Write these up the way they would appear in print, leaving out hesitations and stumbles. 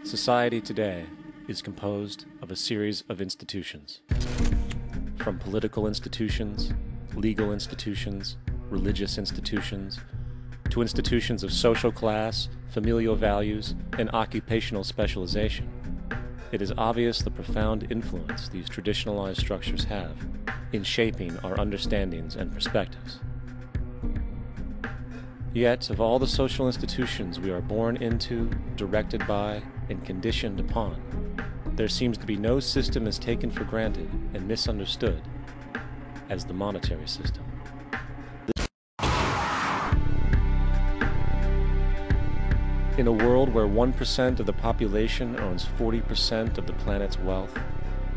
Society today is composed of a series of institutions. From political institutions, legal institutions, religious institutions, to institutions of social class, familial values, and occupational specialization. It is obvious the profound influence these traditionalized structures have in shaping our understandings and perspectives. Yet, of all the social institutions we are born into, directed by, and conditioned upon, there seems to be no system as taken for granted and misunderstood as the monetary system. In a world where 1% of the population owns 40% of the planet's wealth,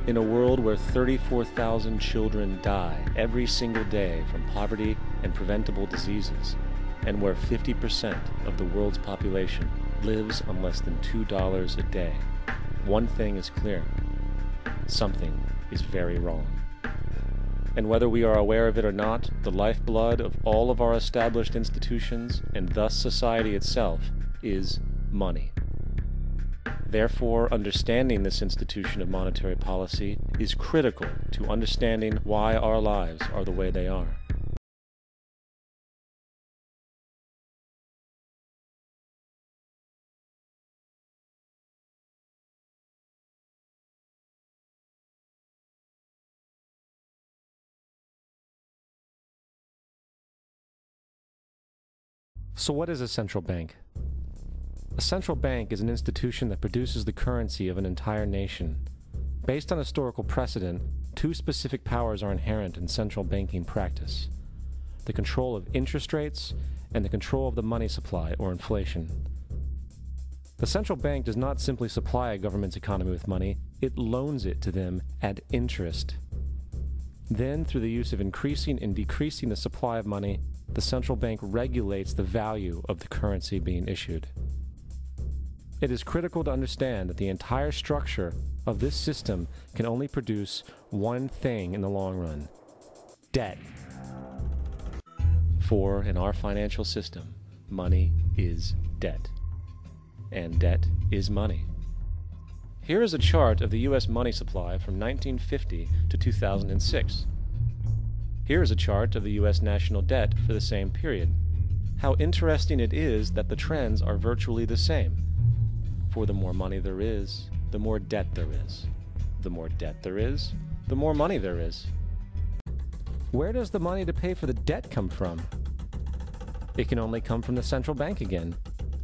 in a world where 34,000 children die every single day from poverty and preventable diseases, and where 50% of the world's population lives on less than $2 a day, one thing is clear: something is very wrong. And whether we are aware of it or not, the lifeblood of all of our established institutions, and thus society itself, is money. Therefore, understanding this institution of monetary policy is critical to understanding why our lives are the way they are. So what is a central bank? A central bank is an institution that produces the currency of an entire nation. Based on historical precedent, two specific powers are inherent in central banking practice: the control of interest rates and the control of the money supply, or inflation. The central bank does not simply supply a government's economy with money, it loans it to them at interest. Then, through the use of increasing and decreasing the supply of money, the central bank regulates the value of the currency being issued. It is critical to understand that the entire structure of this system can only produce one thing in the long run: debt. For in our financial system, money is debt. And debt is money. Here is a chart of the U.S. money supply from 1950 to 2006. Here is a chart of the U.S. national debt for the same period. How interesting it is that the trends are virtually the same. For the more money there is, the more debt there is. The more debt there is, the more money there is. Where does the money to pay for the debt come from? It can only come from the central bank again,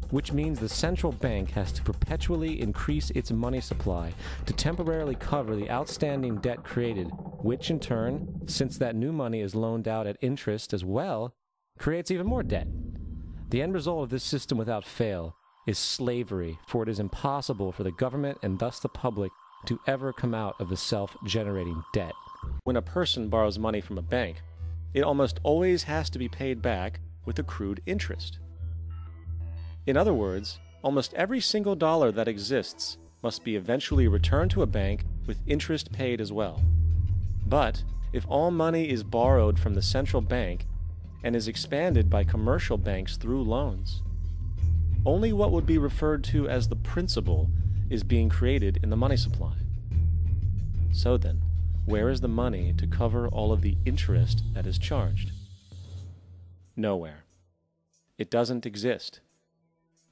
which means the central bank has to perpetually increase its money supply to temporarily cover the outstanding debt created, which in turn, since that new money is loaned out at interest as well, creates even more debt. The end result of this system without fail is slavery, for it is impossible for the government and thus the public to ever come out of the self-generating debt. When a person borrows money from a bank, it almost always has to be paid back with accrued interest. In other words, almost every single dollar that exists must be eventually returned to a bank with interest paid as well. But if all money is borrowed from the central bank and is expanded by commercial banks through loans, only what would be referred to as the principal is being created in the money supply. So then, where is the money to cover all of the interest that is charged? Nowhere. It doesn't exist.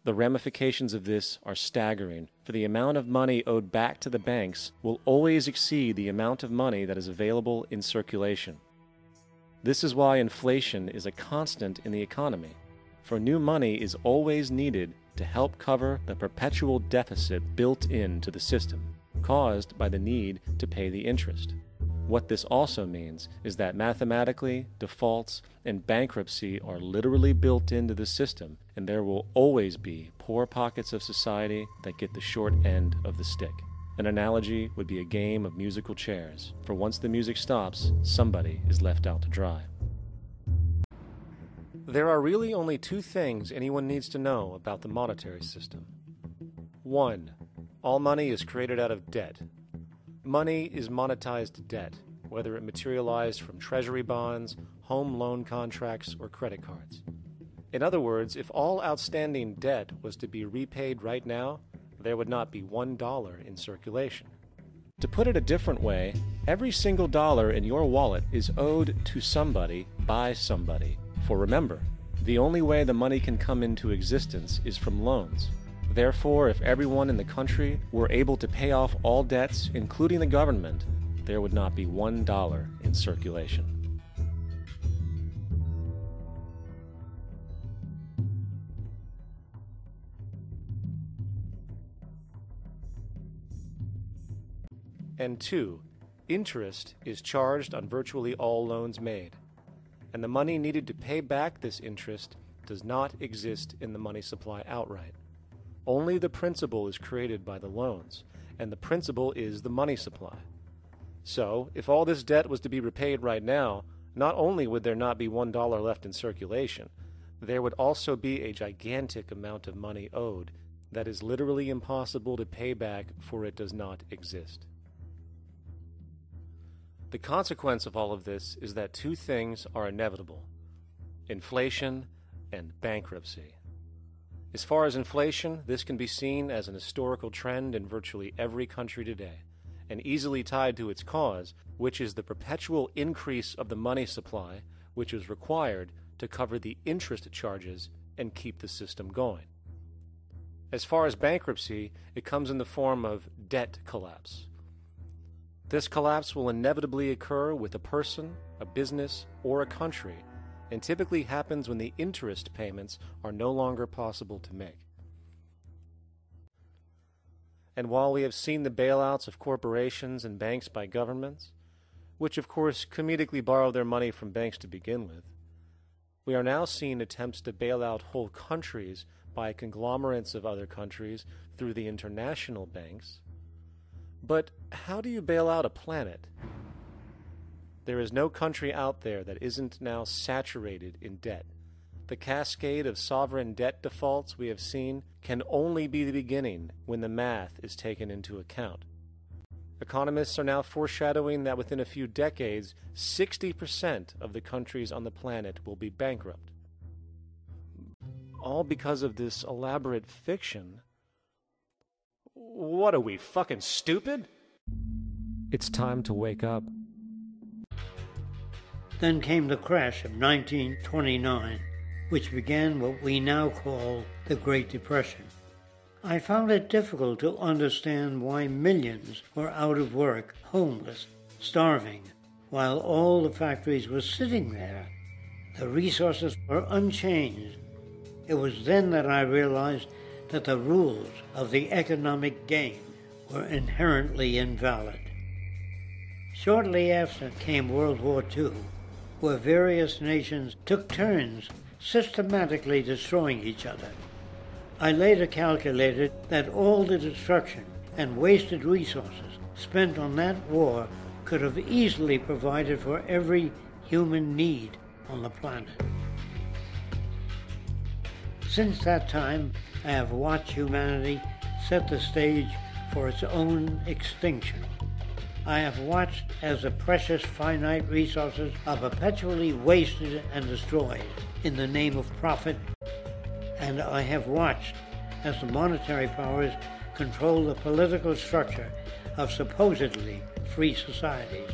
The ramifications of this are staggering, for the amount of money owed back to the banks will always exceed the amount of money that is available in circulation. This is why inflation is a constant in the economy, for new money is always needed to help cover the perpetual deficit built into the system, caused by the need to pay the interest. What this also means is that mathematically, defaults and bankruptcy are literally built into the system, and there will always be poor pockets of society that get the short end of the stick. An analogy would be a game of musical chairs, for once the music stops, somebody is left out to dry. There are really only two things anyone needs to know about the monetary system. 1. All money is created out of debt. Money is monetized debt, whether it materialized from treasury bonds, home loan contracts, or credit cards. In other words, if all outstanding debt was to be repaid right now, there would not be $1 in circulation. To put it a different way, every single dollar in your wallet is owed to somebody by somebody. For remember, the only way the money can come into existence is from loans. Therefore, if everyone in the country were able to pay off all debts, including the government, there would not be $1 in circulation. And 2, interest is charged on virtually all loans made, and the money needed to pay back this interest does not exist in the money supply outright. Only the principal is created by the loans, and the principal is the money supply. So, if all this debt was to be repaid right now, not only would there not be $1 left in circulation, there would also be a gigantic amount of money owed that is literally impossible to pay back, for it does not exist. The consequence of all of this is that 2 things are inevitable: inflation and bankruptcy. As far as inflation, this can be seen as an historical trend in virtually every country today, and easily tied to its cause, which is the perpetual increase of the money supply, which is required to cover the interest charges and keep the system going. As far as bankruptcy, it comes in the form of debt collapse. This collapse will inevitably occur with a person, a business, or a country, and typically happens when the interest payments are no longer possible to make. And while we have seen the bailouts of corporations and banks by governments, which of course comedically borrow their money from banks to begin with, we are now seeing attempts to bail out whole countries by conglomerates of other countries through the international banks. But how do you bail out a planet? There is no country out there that isn't now saturated in debt. The cascade of sovereign debt defaults we have seen can only be the beginning when the math is taken into account. Economists are now foreshadowing that within a few decades, 60% of the countries on the planet will be bankrupt. All because of this elaborate fiction. What are we, fucking stupid? It's time to wake up. Then came the crash of 1929, which began what we now call the Great Depression. I found it difficult to understand why millions were out of work, homeless, starving, while all the factories were sitting there. The resources were unchanged. It was then that I realized that the rules of the economic game were inherently invalid. Shortly after came World War II, where various nations took turns systematically destroying each other. I later calculated that all the destruction and wasted resources spent on that war could have easily provided for every human need on the planet. Since that time, I have watched humanity set the stage for its own extinction. I have watched as the precious finite resources are perpetually wasted and destroyed in the name of profit, and I have watched as the monetary powers control the political structure of supposedly free societies.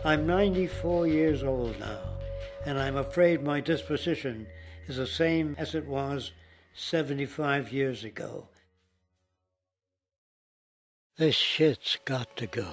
I'm 94 years old now, and I'm afraid my disposition is the same as it was 75 years ago. This shit's got to go.